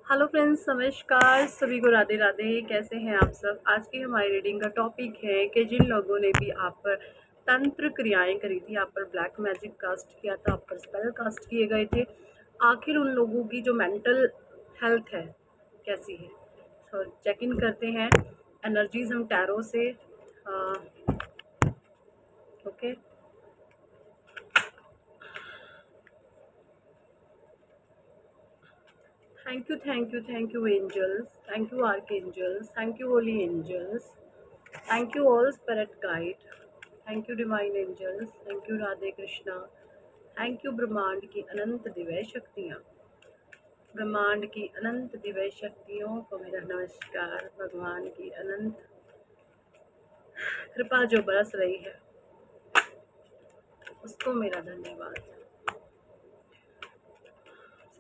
Hello friends, नमस्कार। सभी को राधे राधे। कैसे हैं आप सब? आज की हमारी रीडिंग का टॉपिक है कि जिन लोगों ने भी आप पर तंत्र क्रियाएं करी थी, आप पर ब्लैक मैजिक कास्ट किया था, आप पर स्पेल कास्ट किए गए थे, आखिर उन लोगों की जो मेंटल हेल्थ है कैसी है। तो चेक इन करते हैं एनर्जीज हम टैरो से। Okay. Thank you angels, thank you archangels, thank you holy angels, thank you all spirit guide, thank you divine angels, thank you Radhe Krishna, thank you ब्रह्मांड की अनंत दिव्य शक्तियाँ। ब्रह्मांड की अनंत दिव्य शक्तियों को मेरा नमस्कार। भगवान की अनंत कृपा जो बरस रही है उसको मेरा धन्यवाद।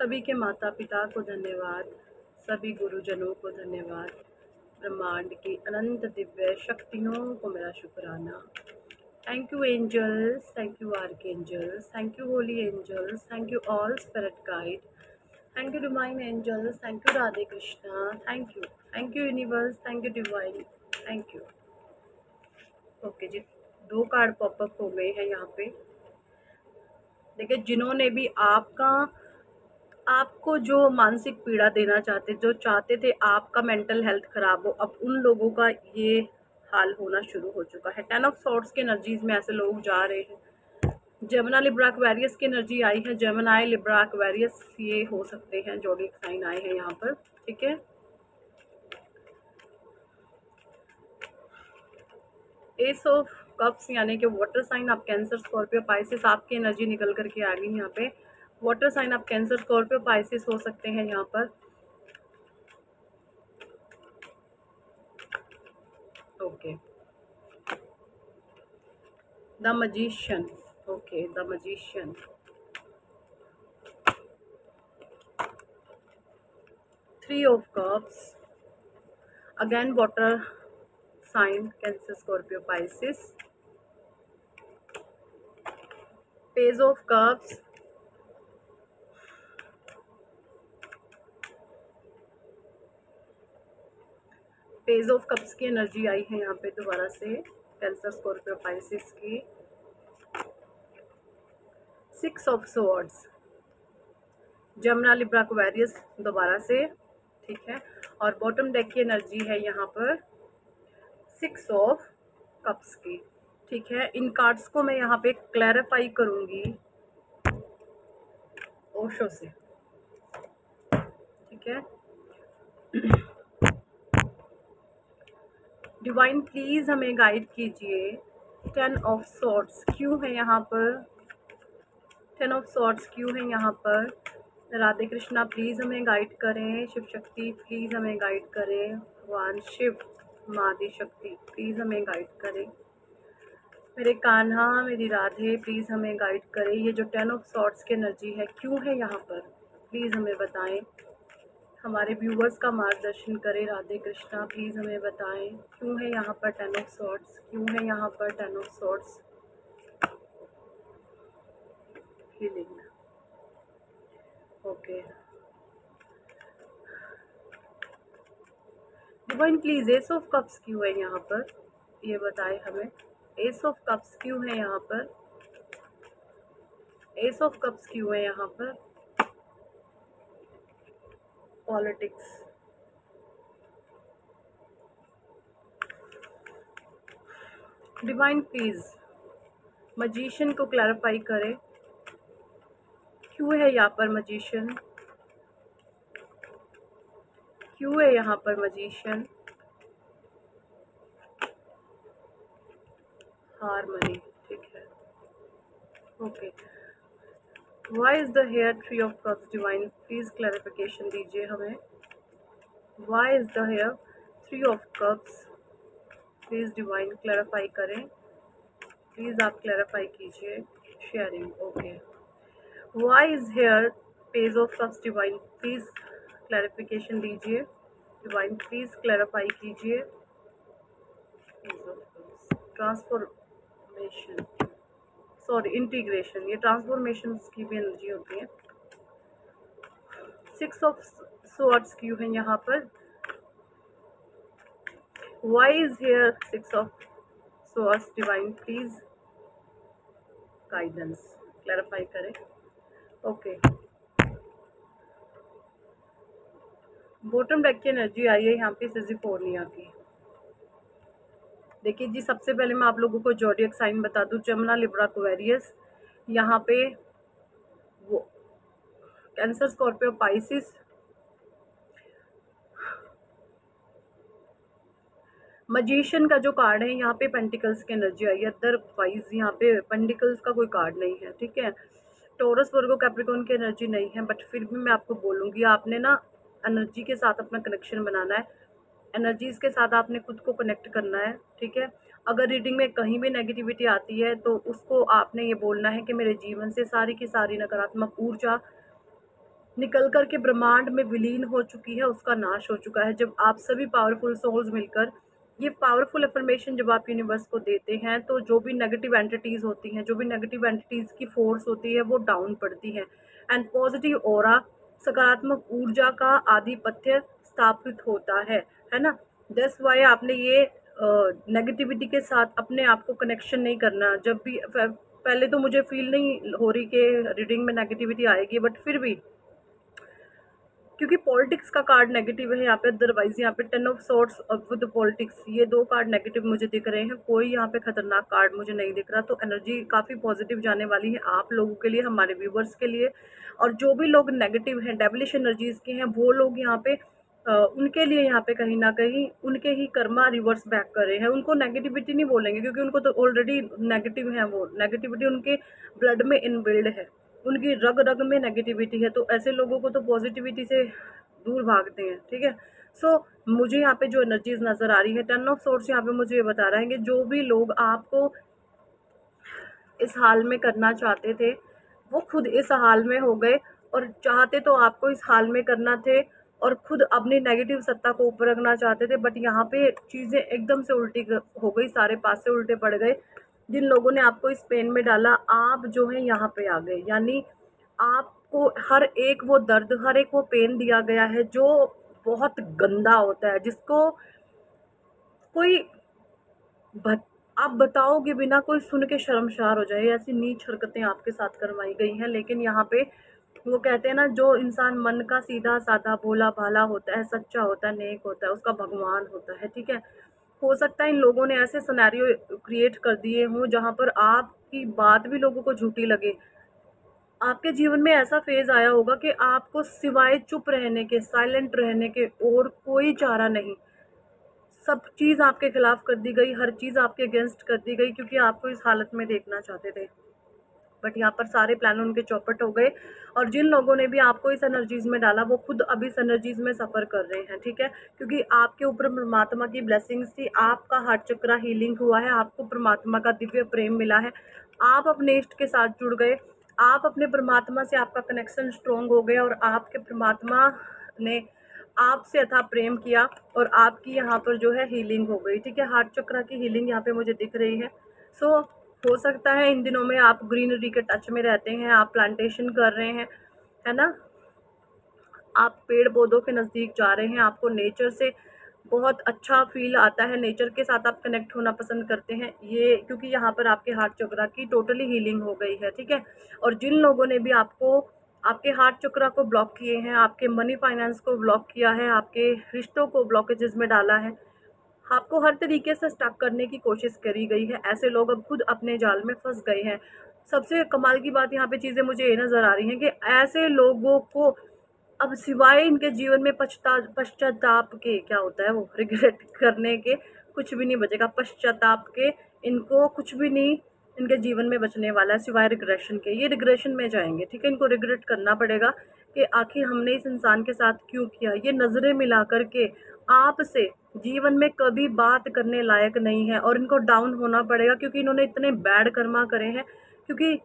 सभी के माता पिता को धन्यवाद, सभी गुरुजनों को धन्यवाद, ब्रह्मांड की अनंत दिव्य शक्तियों को मेरा शुक्राना। Thank you angels, thank you archangels, thank you holy angels, thank you all spirit guide, thank you divine angels, thank you Radhe Krishna, thank you universe, thank you divine, thank you. Okay जी, दो कार्ड पॉपअप हो गए हैं यहाँ पे। देखिए, जिन्होंने भी आपको जो मानसिक पीड़ा देना चाहते, जो चाहते थे आपका मेंटल हेल्थ खराब हो, अब उन लोगों का ये हाल होना शुरू हो चुका है। 10 ऑफ सॉर्ड्स के एनर्जीज में ऐसे लोग जा रहे हैं। जेमिनी लिब्रा एक्वेरियस की एनर्जी आई है। जेमिनी लिब्रा एक्वेरियस ये हो सकते हैं, जोडिक साइन आए हैं यहाँ पर। ठीक है। एस ऑफ कप्स यानी कि वाटर साइन, आप कैंसर, स्कॉर्पियो, पाइसिस, आपकी एनर्जी निकल करके आ गई यहाँ पे। वाटर साइन आप कैंसर, स्कॉर्पियो, पाइसिस हो सकते हैं यहाँ पर। Okay. The magician. Okay, the magician. Three of cups, again water sign, Cancer, Scorpio, Pisces. Page of cups, page of cups की एनर्जी आई है यहाँ पे दोबारा से, कैंसर, स्कॉर्पियो, पाइसिस की। Six of swords, Gemini, Libra, Aquarius दोबारा से। ठीक है। और बॉटम डेक की एनर्जी है यहाँ पर सिक्स ऑफ कप्स की। ठीक है। इन कार्ड्स को मैं यहाँ पे क्लैरिफाई करूँगी ओशो से। ठीक है। डिवाइन प्लीज हमें गाइड कीजिए। 10 ऑफ सॉर्ड्स क्यों है यहाँ पर? 10 ऑफ सॉर्ड्स क्यों है यहाँ पर? राधे कृष्णा प्लीज हमें गाइड करें। शिव शक्ति प्लीज हमें गाइड करें। भगवान शिव, माँ आदि शक्ति प्लीज हमें गाइड करें। मेरे कान्हा, मेरी राधे प्लीज हमें गाइड करें। ये जो 10 ऑफ सॉर्ड्स की एनर्जी है क्यों है यहाँ पर, प्लीज हमें बताएं। हमारे व्यूवर्स का मार्गदर्शन करें। राधे कृष्णा प्लीज हमें बताएं क्यों है यहाँ पर 10 ऑफ सॉर्ड्स, क्यों है यहाँ पर 10 of swords. Healing. Okay. Divine please S of cups क्यों है यहाँ पर, ये बताएं हमें। एस ऑफ कप्स क्यों है यहाँ पर? एस ऑफ कप्स क्यों है यहाँ पर? पॉलिटिक्स। डिवाइन प्लीज मजिशियन को क्लैरिफाई करें क्यों है यहाँ पर मजिशियन, क्यों है यहाँ पर मजिशियन। हारमनी। ठीक है। Okay. Why is the here three of cups? Divine please clarification दीजिए हमें। Why is the here three of cups? Please divine clarify करें। प्लीज आप क्लैरिफाई कीजिए। Sharing. Okay. Why is here page of cups? Divine please clarification दीजिए। Divine please clarify कीजिए। Transformation, sorry integration, ये transformation की भी एनर्जी होती है। सिक्स ऑफ स्वॉर्ड्स क्यों है यहाँ पर? Why is here six of swords? Divine please guidance clarify करें। ओके, बॉटम डेक की एनर्जी आई है यहाँ पे सिजिफोर्निया की। देखिए जी, सबसे पहले मैं आप लोगों को ज़ोडिएक साइन बता दूं, जमुना, लिब्रा, एक्वेरियस। यहाँ पे वो कैंसर, स्कॉर्पियो, पाइसिस, मजिशियन का जो कार्ड है यहाँ पे पेंटिकल्स की एनर्जी आई है, अदरवाइज यहाँ पे पेंटिकल्स का कोई कार्ड नहीं है, ठीक है। टोरस, वर्गो, कैप्रिकॉर्न की एनर्जी नहीं है, बट फिर भी मैं आपको बोलूँगी, आपने ना एनर्जी के साथ अपना कनेक्शन बनाना है, एनर्जीज़ के साथ आपने खुद को कनेक्ट करना है, ठीक है। अगर रीडिंग में कहीं भी नेगेटिविटी आती है तो उसको आपने ये बोलना है कि मेरे जीवन से सारी की सारी नकारात्मक ऊर्जा निकल कर के ब्रह्मांड में विलीन हो चुकी है, उसका नाश हो चुका है। जब आप सभी पावरफुल सोल्स मिलकर ये पावरफुल अफर्मेशन जब आप यूनिवर्स को देते हैं तो जो भी नेगेटिव एंटिटीज़ होती हैं, जो भी नेगेटिव एंटिटीज़ की फोर्स होती है वो डाउन पड़ती है, एंड पॉजिटिव ऑरा, सकारात्मक ऊर्जा का आधिपत्य स्थापित होता है ना। दैट्स वाई आपने ये नेगेटिविटी के साथ अपने आप को कनेक्शन नहीं करना। जब भी पहले तो मुझे फील नहीं हो रही कि रीडिंग में नेगेटिविटी आएगी, बट फिर भी क्योंकि पॉलिटिक्स का कार्ड नेगेटिव है यहाँ पे, अदरवाइज यहाँ पे 10 ऑफ सॉर्ड्स विद पॉलिटिक्स, ये दो कार्ड नेगेटिव मुझे दिख रहे हैं, कोई यहाँ पे खतरनाक कार्ड मुझे नहीं दिख रहा। तो एनर्जी काफ़ी पॉजिटिव जाने वाली है आप लोगों के लिए, हमारे व्यूवर्स के लिए। और जो भी लोग नेगेटिव हैं, डेविलिश एनर्जीज के हैं, वो लोग यहाँ पे उनके लिए यहाँ पे कहीं ना कहीं उनके ही कर्मा रिवर्स बैक कर रहे हैं। उनको नेगेटिविटी नहीं बोलेंगे क्योंकि उनको तो ऑलरेडी नेगेटिव है, वो नेगेटिविटी उनके ब्लड में इनबिल्ड है, उनकी रग रग में नेगेटिविटी है। तो ऐसे लोगों को तो पॉजिटिविटी से दूर भागते हैं, ठीक है। सो मुझे यहाँ पे जो एनर्जीज नज़र आ रही है, 10 ऑफ सोर्स यहाँ पे मुझे ये बता रहा है कि जो भी लोग आपको इस हाल में करना चाहते थे वो खुद इस हाल में हो गए, और चाहते तो आपको इस हाल में करना थे और खुद अपनी नेगेटिव सत्ता को ऊपर रखना चाहते थे, बट यहाँ पे चीज़ें एकदम से उल्टी हो गई, सारे पास से उल्टे पड़ गए। जिन लोगों ने आपको इस पेन में डाला, आप जो है यहाँ पे आ गए, यानी आपको हर एक वो दर्द, हर एक वो पेन दिया गया है जो बहुत गंदा होता है, जिसको कोई आप बताओगे बिना कोई सुन के शर्मसार हो जाए, ऐसी नीच हरकतें आपके साथ करवाई गई हैं। लेकिन यहाँ पे वो कहते हैं ना, जो इंसान मन का सीधा साधा भोला भाला होता है, सच्चा होता है, नेक होता है, उसका भगवान होता है, ठीक है। हो सकता है इन लोगों ने ऐसे सिनेरियो क्रिएट कर दिए हों जहाँ पर आपकी बात भी लोगों को झूठी लगे। आपके जीवन में ऐसा फेज आया होगा कि आपको सिवाय चुप रहने के, साइलेंट रहने के और कोई चारा नहीं। सब चीज़ आपके खिलाफ कर दी गई, हर चीज़ आपके अगेंस्ट कर दी गई, क्योंकि आपको इस हालत में देखना चाहते थे। बट यहाँ पर सारे प्लान उनके चौपट हो गए, और जिन लोगों ने भी आपको इस एनर्जीज में डाला वो खुद अभी इस एनर्जीज में सफ़र कर रहे हैं, ठीक है। क्योंकि आपके ऊपर परमात्मा की ब्लेसिंग्स थी, आपका हार्ट चक्रा हीलिंग हुआ है, आपको परमात्मा का दिव्य प्रेम मिला है, आप अपने इष्ट के साथ जुड़ गए, आप अपने परमात्मा से, आपका कनेक्शन स्ट्रॉन्ग हो गया, और आपके परमात्मा ने आपसे अथा प्रेम किया, और आपकी यहाँ पर जो है हीलिंग हो गई, ठीक है। हार्ट चक्रा की हीलिंग यहाँ पे मुझे दिख रही है। सो हो सकता है इन दिनों में आप ग्रीनरी के टच में रहते हैं, आप प्लांटेशन कर रहे हैं, है ना, आप पेड़ पौधों के नज़दीक जा रहे हैं, आपको नेचर से बहुत अच्छा फील आता है, नेचर के साथ आप कनेक्ट होना पसंद करते हैं, ये क्योंकि यहाँ पर आपके हार्ट चक्रा की टोटली हीलिंग हो गई है, ठीक है। और जिन लोगों ने भी आपको आपके हार्ट चक्रा को ब्लॉक किए हैं, आपके मनी फाइनेंस को ब्लॉक किया है, आपके रिश्तों को ब्लॉकेजेस में डाला है, आपको हर तरीके से स्टक करने की कोशिश करी गई है, ऐसे लोग अब खुद अपने जाल में फंस गए हैं। सबसे कमाल की बात यहाँ पे चीज़ें मुझे ये नज़र आ रही हैं कि ऐसे लोगों को अब सिवाय इनके जीवन में पश्चाताप के, क्या होता है वो, रिग्रेट करने के कुछ भी नहीं बचेगा। पश्चाताप के इनको कुछ भी नहीं इनके जीवन में बचने वाला है सिवाय रिग्रेशन के। ये रिग्रेशन में जाएंगे, ठीक है। इनको रिग्रेट करना पड़ेगा कि आखिर हमने इस इंसान के साथ क्यों किया। ये नज़रें मिला करके आपसे जीवन में कभी बात करने लायक नहीं है, और इनको डाउन होना पड़ेगा क्योंकि इन्होंने इतने बैड कर्मा करे हैं। क्योंकि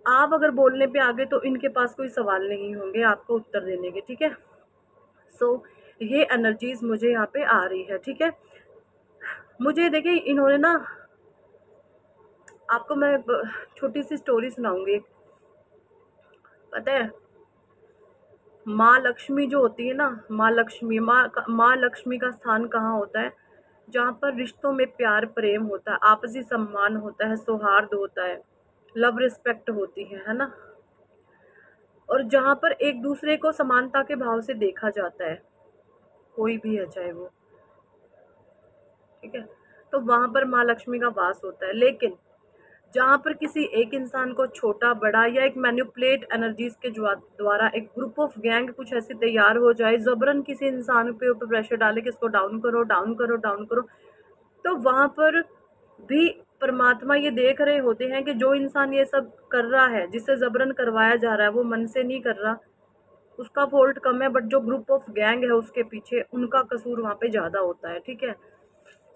आप अगर बोलने पे आगे तो इनके पास कोई सवाल नहीं होंगे आपको उत्तर देने के, ठीक है। सो ये एनर्जीज मुझे यहाँ पे आ रही है, ठीक है। मुझे देखिए इन्होंने ना, आपको मैं छोटी सी स्टोरी सुनाऊंगी। पता है माँ लक्ष्मी जो होती है ना, माँ लक्ष्मी का स्थान कहाँ होता है? जहाँ पर रिश्तों में प्यार प्रेम होता है, आपसी सम्मान होता है, सौहार्द होता है, लव रिस्पेक्ट होती है ना, और जहाँ पर एक दूसरे को समानता के भाव से देखा जाता है, कोई भी है चाहे वो, ठीक है। तो वहाँ पर माँ लक्ष्मी का वास होता है। लेकिन जहाँ पर किसी एक इंसान को छोटा बड़ा या एक मैनिपुलेट एनर्जीज के द्वारा एक ग्रुप ऑफ गैंग कुछ ऐसे तैयार हो जाए, जबरन किसी इंसान पे ऊपर प्रेशर डाले कि इसको डाउन करो डाउन करो डाउन करो, तो वहाँ पर भी परमात्मा ये देख रहे होते हैं कि जो इंसान ये सब कर रहा है, जिससे जबरन करवाया जा रहा है, वो मन से नहीं कर रहा, उसका फॉल्ट कम है, बट जो ग्रुप ऑफ गैंग है उसके पीछे, उनका कसूर वहाँ पे ज़्यादा होता है, ठीक है।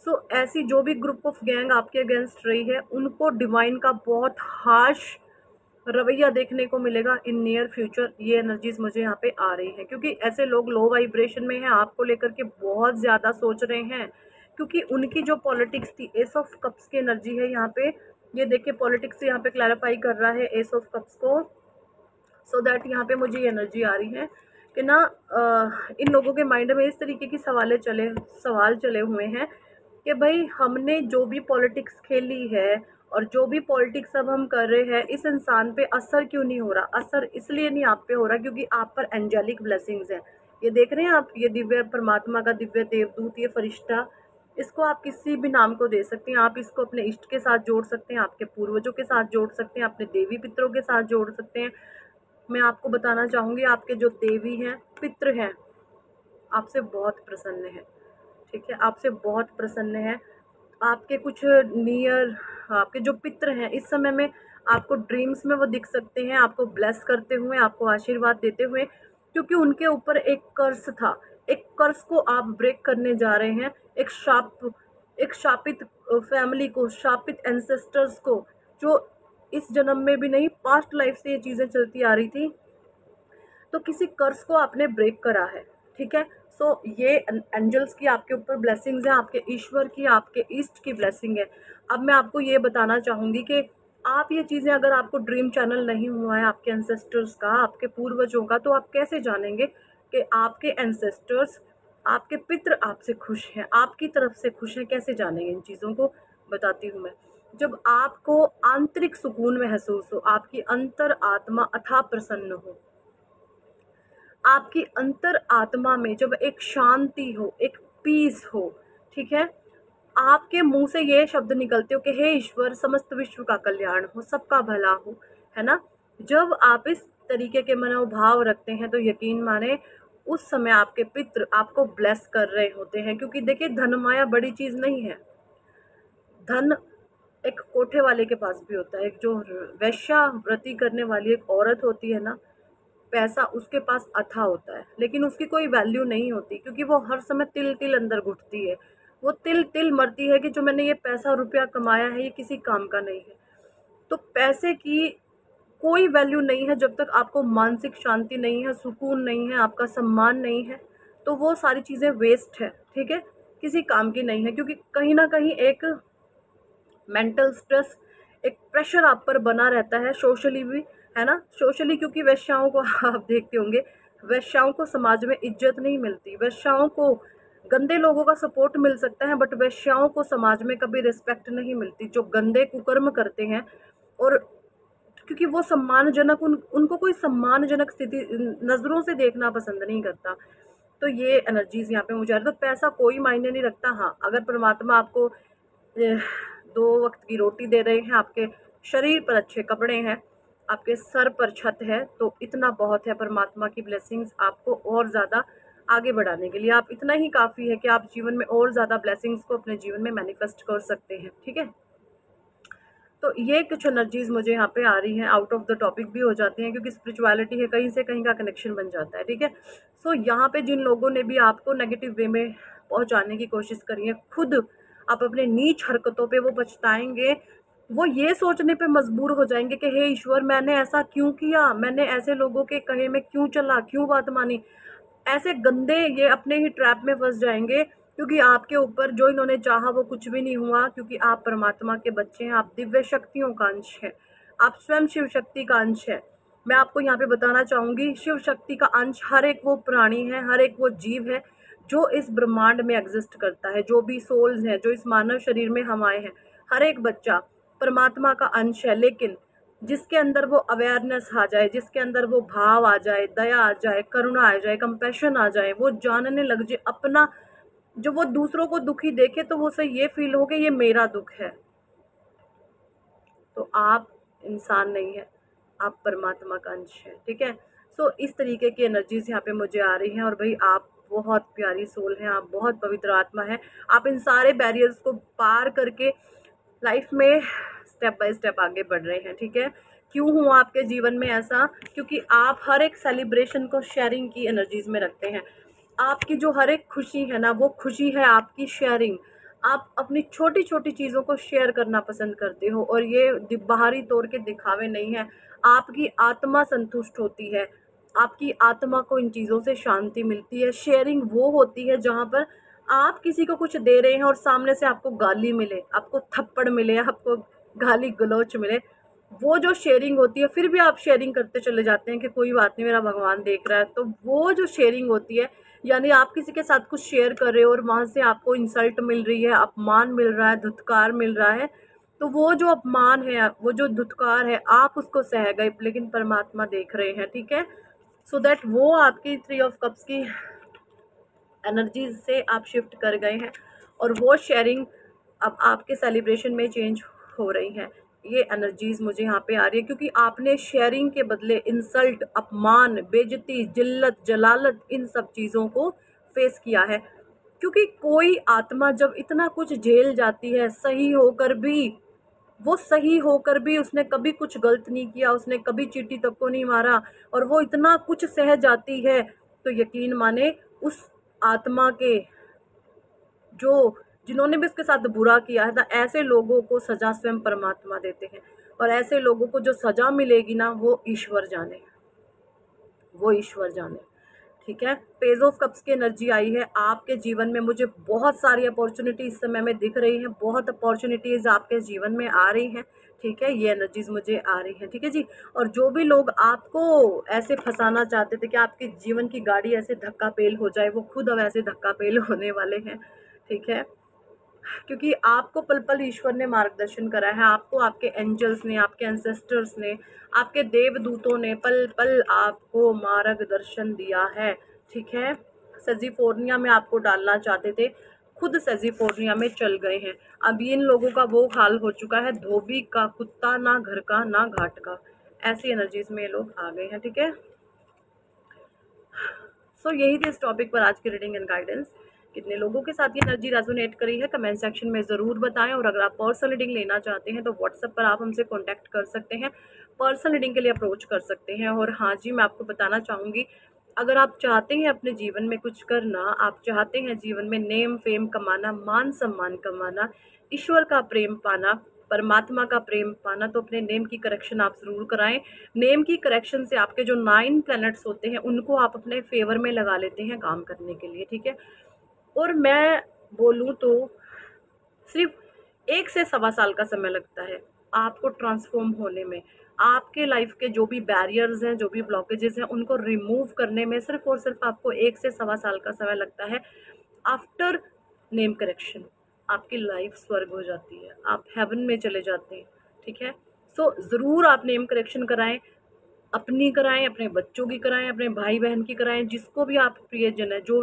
सो ऐसी जो भी ग्रुप ऑफ गैंग आपके अगेंस्ट रही है, उनको डिवाइन का बहुत हार्श रवैया देखने को मिलेगा इन नियर फ्यूचर। ये एनर्जीज मुझे यहाँ पे आ रही हैं, क्योंकि ऐसे लोग लो वाइब्रेशन में हैं, आपको लेकर के बहुत ज़्यादा सोच रहे हैं, क्योंकि उनकी जो पॉलिटिक्स थी, एस ऑफ कप्स की एनर्जी है यहाँ पे। ये देखिए पॉलिटिक्स यहाँ पे क्लैरिफाई कर रहा है एस ऑफ कप्स को। सो दैट यहाँ पे मुझे ये एनर्जी आ रही है कि ना इन लोगों के माइंड में इस तरीके की सवाल चले हुए हैं कि भाई हमने जो भी पॉलिटिक्स खेली है और जो भी पॉलिटिक्स अब हम कर रहे हैं, इस इंसान पे असर क्यों नहीं हो रहा? असर इसलिए नहीं आप पे हो रहा क्योंकि आप पर एंजेलिक ब्लेसिंग्स हैं। ये देख रहे हैं आप, ये दिव्य परमात्मा का दिव्य देवदूत, ये फरिश्ता, इसको आप किसी भी नाम को दे सकते हैं। आप इसको अपने इष्ट के साथ जोड़ सकते हैं, आपके पूर्वजों के साथ जोड़ सकते हैं, अपने देवी पितरों के साथ जोड़ सकते हैं। मैं आपको बताना चाहूँगी, आपके जो देवी हैं, पितृ हैं, आपसे बहुत प्रसन्न हैं, ठीक है, आपसे बहुत प्रसन्न हैं। आपके कुछ नियर, आपके जो पितृ हैं, इस समय में आपको ड्रीम्स में वो दिख सकते हैं, आपको ब्लेस करते हुए, आपको आशीर्वाद देते हुए, क्योंकि उनके ऊपर एक कर्ज था। एक कर्ज को आप ब्रेक करने जा रहे हैं, एक शापित फैमिली को, शापित एंसेस्टर्स को, जो इस जन्म में भी नहीं, पास्ट लाइफ से ये चीज़ें चलती आ रही थी, तो किसी कर्ज को आपने ब्रेक करा है, ठीक है। सो ये एंजल्स की आपके ऊपर ब्लेसिंग्स हैं, आपके ईश्वर की, आपके ईस्ट की ब्लेसिंग है। अब मैं आपको ये बताना चाहूँगी कि आप ये चीज़ें, अगर आपको ड्रीम चैनल नहीं हुआ है आपके एंसेस्टर्स का, आपके पूर्वजों का, तो आप कैसे जानेंगे कि आपके एंसेस्टर्स, आपके पितृ आपसे खुश हैं, आपकी तरफ से खुश हैं? कैसे जानेंगे? इन चीज़ों को बताती हूँ मैं। जब आपको आंतरिक सुकून महसूस हो, आपकी अंतर आत्मा अथाह प्रसन्न हो, आपकी अंतर आत्मा में जब एक शांति हो, एक पीस हो, ठीक है, आपके मुंह से ये शब्द निकलते हो कि हे ईश्वर, समस्त विश्व का कल्याण हो, सबका भला हो, है ना। जब आप इस तरीके के मनोभाव रखते हैं, तो यकीन माने उस समय आपके पितृ आपको ब्लेस कर रहे होते हैं। क्योंकि देखिए, धन माया बड़ी चीज़ नहीं है। धन एक कोठे वाले के पास भी होता है। एक जो वैश्यावृत्ति करने वाली एक औरत होती है ना, पैसा उसके पास अथा होता है, लेकिन उसकी कोई वैल्यू नहीं होती, क्योंकि वो हर समय तिल तिल अंदर घुटती है। वो तिल तिल मरती है कि जो मैंने ये पैसा रुपया कमाया है, ये किसी काम का नहीं है। तो पैसे की कोई वैल्यू नहीं है जब तक आपको मानसिक शांति नहीं है, सुकून नहीं है, आपका सम्मान नहीं है, तो वो सारी चीज़ें वेस्ट है, ठीक है, किसी काम की नहीं है। क्योंकि कहीं ना कहीं एक मेंटल स्ट्रेस, एक प्रेशर आप पर बना रहता है, सोशली भी, है ना। सोशली क्योंकि वैश्याओं को आप देखते होंगे, वैश्याओं को समाज में इज्जत नहीं मिलती। वैश्याओं को गंदे लोगों का सपोर्ट मिल सकता है, बट वैश्याओं को समाज में कभी रिस्पेक्ट नहीं मिलती, जो गंदे कुकर्म करते हैं। और क्योंकि वो सम्मानजनक, उनको कोई सम्मानजनक स्थिति, नज़रों से देखना पसंद नहीं करता। तो ये एनर्जीज यहाँ पे मुझे आ रही है। तो पैसा कोई मायने नहीं रखता। हाँ, अगर परमात्मा आपको 2 वक्त की रोटी दे रहे हैं, आपके शरीर पर अच्छे कपड़े हैं, आपके सर पर छत है, तो इतना बहुत है परमात्मा की ब्लेसिंग्स आपको और ज़्यादा आगे बढ़ाने के लिए। आप इतना ही काफ़ी है कि आप जीवन में और ज़्यादा ब्लेसिंग्स को अपने जीवन में मैनिफेस्ट कर सकते हैं, ठीक है। तो ये कुछ एनर्जीज मुझे यहाँ पे आ रही हैं, आउट ऑफ द टॉपिक भी हो जाती हैं, क्योंकि स्पिरिचुअलिटी है, कहीं से कहीं का कनेक्शन बन जाता है, ठीक है। सो यहाँ पे जिन लोगों ने भी आपको नेगेटिव वे में पहुँचाने की कोशिश करी है, खुद आप अपने नीच हरकतों पे वो पछताएंगे। वो ये सोचने पे मजबूर हो जाएंगे कि हे ईश्वर, मैंने ऐसा क्यों किया, मैंने ऐसे लोगों के कहे में क्यों चला, क्यों बात मानी। ऐसे गंदे ये अपने ही ट्रैप में फंस जाएंगे, क्योंकि आपके ऊपर जो इन्होंने चाहा वो कुछ भी नहीं हुआ। क्योंकि आप परमात्मा के बच्चे हैं, आप दिव्य शक्तियों का अंश हैं, आप स्वयं शिव शक्ति का अंश है। मैं आपको यहाँ पे बताना चाहूँगी, शिव शक्ति का अंश हर एक वो प्राणी है, हर एक वो जीव है जो इस ब्रह्मांड में एग्जिस्ट करता है। जो भी सोल्स हैं जो इस मानव शरीर में हम आए हैं, हर एक बच्चा परमात्मा का अंश है। लेकिन जिसके अंदर वो अवेयरनेस आ जाए, जिसके अंदर वो भाव आ जाए, दया आ जाए, करुणा आ जाए, कंपैशन आ जाए, वो जानने लग जाए अपना, जो वो दूसरों को दुखी देखे तो वो उसे ये फील हो कि ये मेरा दुख है, तो आप इंसान नहीं है, आप परमात्मा का अंश है। ठीक है, सो इस तरीके की एनर्जीज यहाँ पे मुझे आ रही हैं। और भाई आप बहुत प्यारी सोल हैं, आप बहुत पवित्र आत्मा है, आप इन सारे बैरियर्स को पार करके लाइफ में स्टेप बाय स्टेप आगे बढ़ रहे हैं। ठीक है, क्यों हुआ आपके जीवन में ऐसा? क्योंकि आप हर एक सेलिब्रेशन को शेयरिंग की एनर्जीज में रखते हैं। आपकी जो हर एक खुशी है ना, वो खुशी है आपकी शेयरिंग। आप अपनी छोटी छोटी चीज़ों को शेयर करना पसंद करते हो, और ये बाहरी तौर के दिखावे नहीं है। आपकी आत्मा संतुष्ट होती है, आपकी आत्मा को इन चीज़ों से शांति मिलती है। शेयरिंग वो होती है जहाँ पर आप किसी को कुछ दे रहे हैं और सामने से आपको गाली मिले, आपको थप्पड़ मिले, आपको गाली गलौच मिले, वो जो शेयरिंग होती है, फिर भी आप शेयरिंग करते चले जाते हैं कि कोई बात नहीं, मेरा भगवान देख रहा है। तो वो जो शेयरिंग होती है, यानी आप किसी के साथ कुछ शेयर कर रहे हो और वहाँ से आपको इंसल्ट मिल रही है, अपमान मिल रहा है, धुतकार मिल रहा है, तो वो जो अपमान है, वो जो धुतकार है, आप उसको सह गए, लेकिन परमात्मा देख रहे हैं। ठीक है, सो दैट वो आपकी 3 ऑफ कप्स की एनर्जीज से आप शिफ्ट कर गए हैं, और वो शेयरिंग अब आपके सेलिब्रेशन में चेंज हो रही हैं। ये एनर्जीज मुझे यहाँ पे आ रही है क्योंकि आपने शेयरिंग के बदले इंसल्ट, अपमान, बेइज्जती, जिल्लत, जलालत, इन सब चीज़ों को फेस किया है। क्योंकि कोई आत्मा जब इतना कुछ झेल जाती है, सही होकर भी, वो सही होकर भी उसने कभी कुछ गलत नहीं किया, उसने कभी चींटी तक को नहीं मारा, और वो इतना कुछ सह जाती है, तो यकीन माने उस आत्मा के जो जिन्होंने भी उसके साथ बुरा किया है, तो ऐसे लोगों को सजा स्वयं परमात्मा देते हैं। और ऐसे लोगों को जो सजा मिलेगी ना, वो ईश्वर जाने, वो ईश्वर जाने। ठीक है, पेज ऑफ कप्स की एनर्जी आई है आपके जीवन में। मुझे बहुत सारी अपॉर्चुनिटी इस समय में दिख रही हैं, बहुत अपॉर्चुनिटीज़ आपके जीवन में आ रही हैं। ठीक है, ये एनर्जीज मुझे आ रही हैं। ठीक है जी, और जो भी लोग आपको ऐसे फंसाना चाहते थे कि आपके जीवन की गाड़ी ऐसे धक्का पेल हो जाए, वो खुद अब ऐसे धक्का पेल होने वाले हैं। ठीक है, क्योंकि आपको पल पल ईश्वर ने मार्गदर्शन करा है, आपको आपके एंजल्स ने, आपके एंसेस्टर्स ने, आपके देवदूतों ने पल पल आपको मार्गदर्शन दिया है। ठीक है, सेजिफोर्निया में आपको डालना चाहते थे, खुद सेजिफोर्निया में चल गए हैं। अब इन लोगों का वो हाल हो चुका है, धोबी का कुत्ता, ना घर का ना घाट का। ऐसी एनर्जीज में ये लोग आ गए हैं। ठीक है, सो यही थी इस टॉपिक पर आज की रीडिंग एंड गाइडेंस। कितने लोगों के साथ ये एनर्जी रेजोनेट करी है कमेंट सेक्शन में ज़रूर बताएं। और अगर आप पर्सनल रीडिंग लेना चाहते हैं तो व्हाट्सएप पर आप हमसे कांटेक्ट कर सकते हैं, पर्सनल रीडिंग के लिए अप्रोच कर सकते हैं। और हाँ जी, मैं आपको बताना चाहूँगी, अगर आप चाहते हैं अपने जीवन में कुछ करना, आप चाहते हैं जीवन में नेम फेम कमाना, मान सम्मान कमाना, ईश्वर का प्रेम पाना, परमात्मा का प्रेम पाना, तो अपने नेम की करेक्शन आप ज़रूर कराएं। नेम की करेक्शन से आपके जो 9 प्लैनेट्स होते हैं उनको आप अपने फेवर में लगा लेते हैं काम करने के लिए। ठीक है, और मैं बोलूँ तो सिर्फ 1 से सवा साल का समय लगता है आपको ट्रांसफॉर्म होने में। आपके लाइफ के जो भी बैरियर्स हैं, जो भी ब्लॉकेजेस हैं, उनको रिमूव करने में सिर्फ और सिर्फ आपको 1 से सवा साल का समय लगता है। आफ्टर नेम करेक्शन आपकी लाइफ स्वर्ग हो जाती है, आप हेवन में चले जाते हैं। ठीक है, सो ज़रूर आप नेम करेक्शन कराएं, अपनी कराएं, अपने बच्चों की कराएं, अपने भाई बहन की कराएं, जिसको भी आप प्रियजन है, जो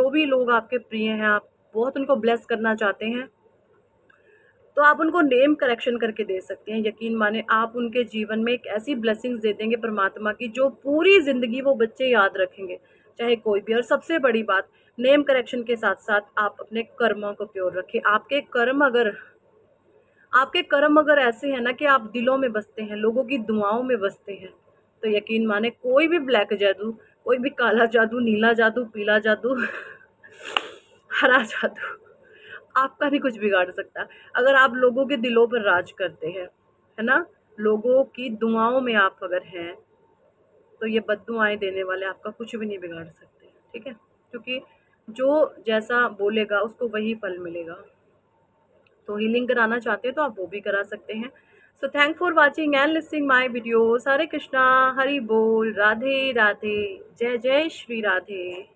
भी लोग आपके प्रिय हैं, आप बहुत उनको ब्लेस करना चाहते हैं, तो आप उनको नेम करेक्शन करके दे सकते हैं। यकीन माने आप उनके जीवन में एक ऐसी ब्लेसिंग्स दे देंगे परमात्मा की, जो पूरी ज़िंदगी वो बच्चे याद रखेंगे, चाहे कोई भी। और सबसे बड़ी बात, नेम करेक्शन के साथ साथ आप अपने कर्मों को प्योर रखें। आपके कर्म अगर ऐसे हैं ना कि आप दिलों में बसते हैं, लोगों की दुआओं में बसते हैं, तो यकीन माने कोई भी ब्लैक जादू, कोई भी काला जादू, नीला जादू, पीला जादू, हरा जादू आपका नहीं कुछ बिगाड़ सकता। अगर आप लोगों के दिलों पर राज करते हैं, है ना, लोगों की दुआओं में आप अगर हैं, तो ये बद्दुआएं देने वाले आपका कुछ भी नहीं बिगाड़ सकते। ठीक है, क्योंकि जो जैसा बोलेगा उसको वही फल मिलेगा। तो हीलिंग कराना चाहते हैं तो आप वो भी करा सकते हैं। So thank for watching and listening my videos. Hare Krishna, Hari बोल, राधे राधे, जय जय श्री राधे।